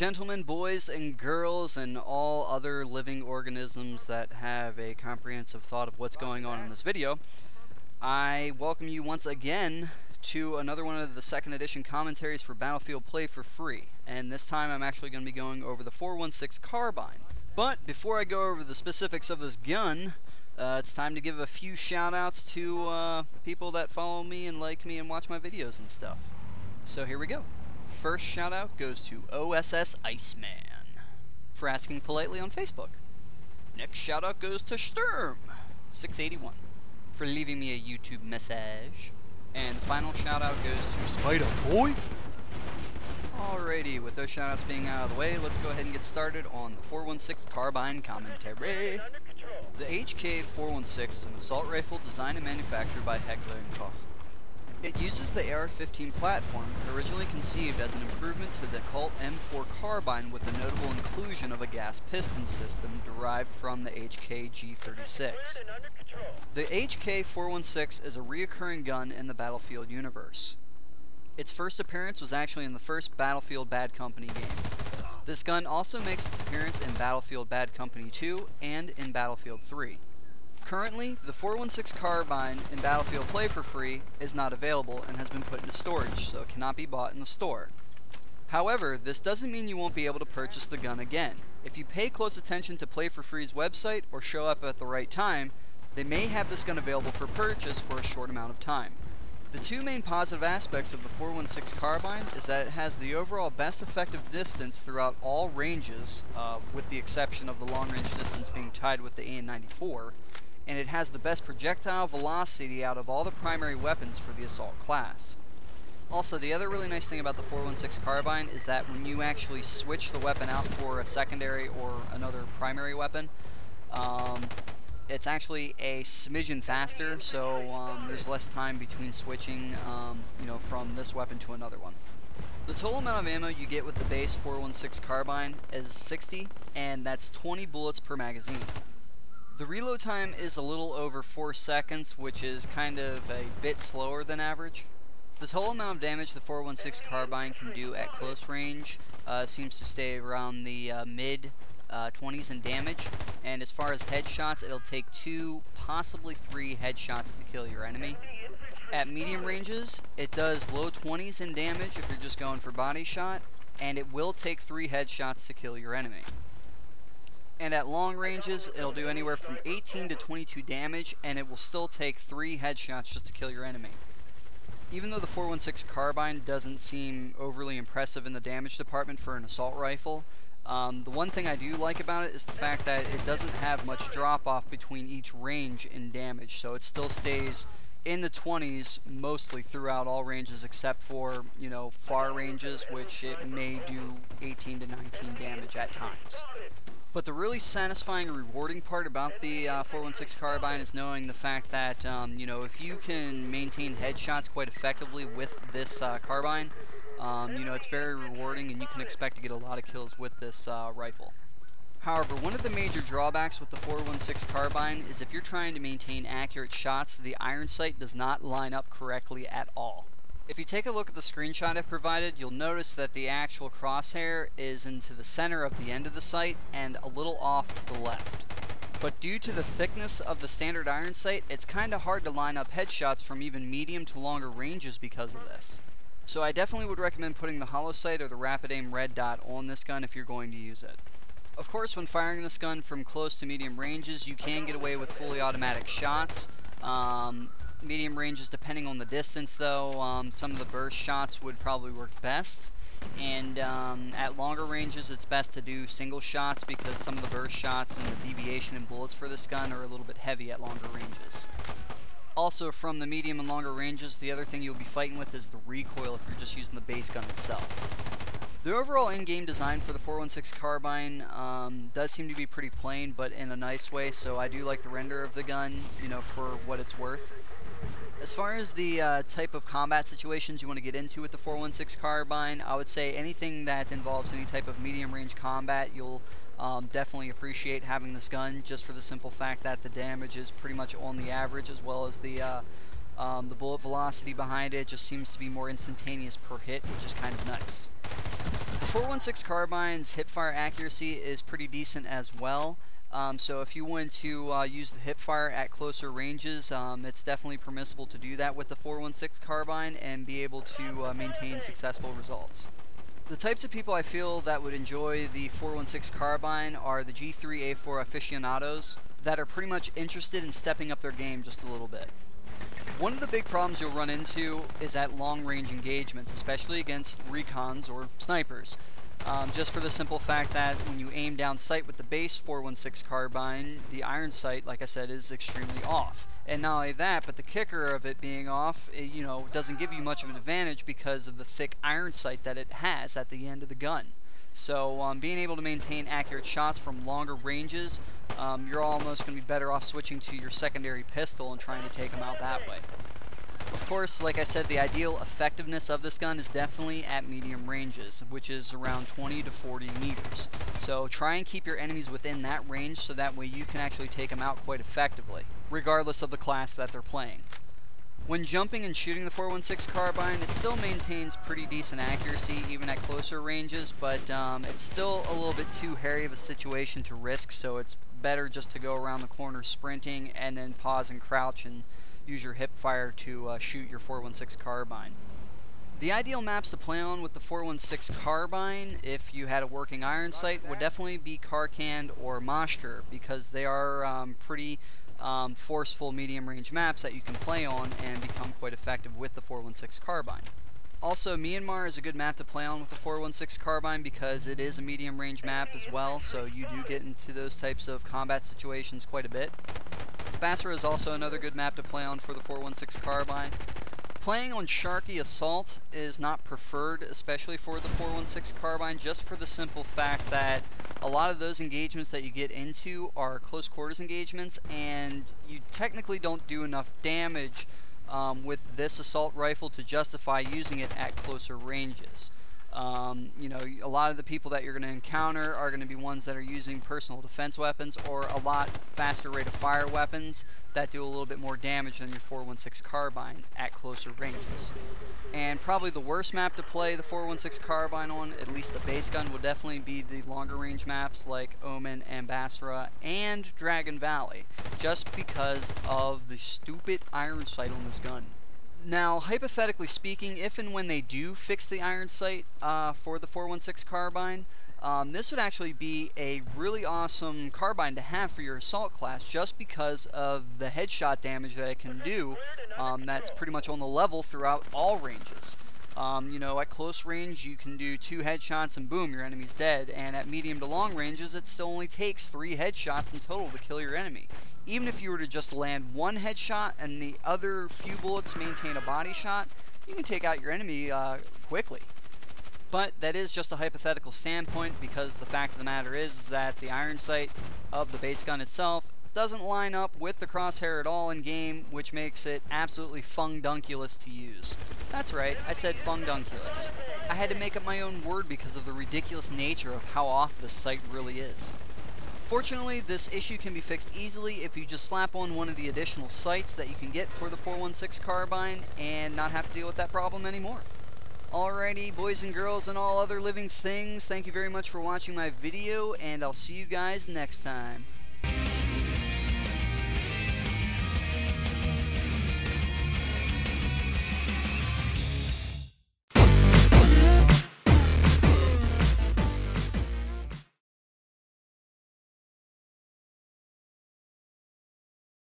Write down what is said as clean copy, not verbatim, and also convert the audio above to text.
gentlemen, boys and girls, and all other living organisms that have a comprehensive thought of what's going on in this video, I welcome you once again to another one of the second edition commentaries for Battlefield Play4Free, and this time I'm actually going to be going over the 416 carbine. But before I go over the specifics of this gun, it's time to give a few shout outs to people that follow me and like me and watch my videos and stuff. So here we go. First shout out goes to OSS Iceman for asking politely on Facebook. Next shout out goes to Sturm681 for leaving me a YouTube message. And the final shout out goes to Spider Boy. Alrighty, with those shout outs being out of the way, let's go ahead and get started on the 416 carbine commentary. The HK416 is an assault rifle designed and manufactured by Heckler & Koch. It uses the AR-15 platform, originally conceived as an improvement to the Colt M4 carbine with the notable inclusion of a gas piston system derived from the HK-G36. The HK416 is a reoccurring gun in the Battlefield universe. Its first appearance was actually in the first Battlefield Bad Company game. This gun also makes its appearance in Battlefield Bad Company 2 and in Battlefield 3. Currently, the 416 carbine in Battlefield Play4Free is not available and has been put into storage, so it cannot be bought in the store. However, this doesn't mean you won't be able to purchase the gun again. If you pay close attention to Play4Free's website or show up at the right time, they may have this gun available for purchase for a short amount of time. The two main positive aspects of the 416 carbine is that it has the overall best effective distance throughout all ranges, with the exception of the long range distance being tied with the AN-94, and it has the best projectile velocity out of all the primary weapons for the assault class. Also, the other really nice thing about the 416 carbine is that when you actually switch the weapon out for a secondary or another primary weapon, it's actually a smidgen faster, so there's less time between switching from this weapon to another one. The total amount of ammo you get with the base 416 carbine is 60, and that's 20 bullets per magazine. The reload time is a little over 4 seconds, which is kind of a bit slower than average. The total amount of damage the 416 carbine can do at close range seems to stay around the mid 20s in damage, and as far as headshots, it'll take 2, possibly 3 headshots to kill your enemy. At medium ranges, it does low 20s in damage if you're just going for body shot, and it will take 3 headshots to kill your enemy. And at long ranges, it'll do anywhere from 18 to 22 damage, and it will still take 3 headshots just to kill your enemy. Even though the 416 carbine doesn't seem overly impressive in the damage department for an assault rifle, the one thing I do like about it is the fact that it doesn't have much drop-off between each range in damage, so it still stays in the 20s mostly throughout all ranges except for, far ranges, which it may do 18 to 19 damage at times. But the really satisfying and rewarding part about the 416 carbine is knowing the fact that, if you can maintain headshots quite effectively with this carbine, it's very rewarding and you can expect to get a lot of kills with this rifle. However, one of the major drawbacks with the 416 carbine is if you're trying to maintain accurate shots, the iron sight does not line up correctly at all. If you take a look at the screenshot I provided, you'll notice that the actual crosshair is into the center of the end of the sight and a little off to the left. But due to the thickness of the standard iron sight, it's kinda hard to line up headshots from even medium to longer ranges because of this. So I definitely would recommend putting the hollow sight or the rapid aim red dot on this gun if you're going to use it. Of course, when firing this gun from close to medium ranges, you can get away with fully automatic shots. Medium ranges, depending on the distance though, some of the burst shots would probably work best, and at longer ranges it's best to do single shots because some of the burst shots and the deviation in bullets for this gun are a little bit heavy at longer ranges. Also, from the medium and longer ranges, the other thing you'll be fighting with is the recoil if you're just using the base gun itself. The overall in-game design for the 416 carbine does seem to be pretty plain, but in a nice way, so I do like the render of the gun, for what it's worth. As far as the type of combat situations you want to get into with the 416 carbine, I would say anything that involves any type of medium range combat, you'll definitely appreciate having this gun, just for the simple fact that the damage is pretty much on the average, as well as the bullet velocity behind it just seems to be more instantaneous per hit, which is kind of nice. The 416 carbine's hipfire accuracy is pretty decent as well. So if you want to use the hipfire at closer ranges, it's definitely permissible to do that with the 416 carbine and be able to maintain successful results. The types of people I feel that would enjoy the 416 carbine are the G3A4 aficionados that are pretty much interested in stepping up their game just a little bit. One of the big problems you'll run into is at long-range engagements, especially against recons or snipers. Just for the simple fact that when you aim down sight with the base 416 carbine, the iron sight, like I said, is extremely off. And not only that, but the kicker of it being off, it, doesn't give you much of an advantage because of the thick iron sight that it has at the end of the gun. So being able to maintain accurate shots from longer ranges, you're almost going to be better off switching to your secondary pistol and trying to take them out that way. Of course, like I said, the ideal effectiveness of this gun is definitely at medium ranges, which is around 20 to 40 meters. So try and keep your enemies within that range so that way you can actually take them out quite effectively, regardless of the class that they're playing. When jumping and shooting the 416 carbine, it still maintains pretty decent accuracy even at closer ranges, but it's still a little bit too hairy of a situation to risk, so it's better just to go around the corner sprinting and then pause and crouch and use your hip fire to shoot your 416 carbine. The ideal maps to play on with the 416 carbine, if you had a working iron sight, would definitely be Karkand or Moshter, because they are pretty forceful medium range maps that you can play on and become quite effective with the 416 carbine. Also, Myanmar is a good map to play on with the 416 carbine because it is a medium range map as well, so you do get into those types of combat situations quite a bit. Basra is also another good map to play on for the 416 carbine. Playing on Sharky Assault is not preferred, especially for the 416 carbine, just for the simple fact that a lot of those engagements that you get into are close quarters engagements, and you technically don't do enough damage with this assault rifle to justify using it at closer ranges. A lot of the people that you're going to encounter are going to be ones that are using personal defense weapons or a lot faster rate of fire weapons that do a little bit more damage than your 416 carbine at closer ranges. And probably the worst map to play the 416 carbine on, at least the base gun, would definitely be the longer range maps like Omen and Basra and Dragon Valley, just because of the stupid iron sight on this gun. Now, hypothetically speaking, if and when they do fix the iron sight for the 416 carbine, this would actually be a really awesome carbine to have for your assault class, just because of the headshot damage that it can do. That's pretty much on the level throughout all ranges. At close range you can do 2 headshots and boom, your enemy's dead, and at medium to long ranges it still only takes 3 headshots in total to kill your enemy. Even if you were to just land 1 headshot and the other few bullets maintain a body shot, you can take out your enemy quickly. But that is just a hypothetical standpoint, because the fact of the matter is that the iron sight of the base gun itself doesn't line up with the crosshair at all in game, which makes it absolutely fungdunculous to use. That's right, I said fungdunculous. I had to make up my own word because of the ridiculous nature of how off this sight really is. Fortunately, this issue can be fixed easily if you just slap on one of the additional sights that you can get for the 416 carbine and not have to deal with that problem anymore. Alrighty, boys and girls and all other living things, thank you very much for watching my video, and I'll see you guys next time.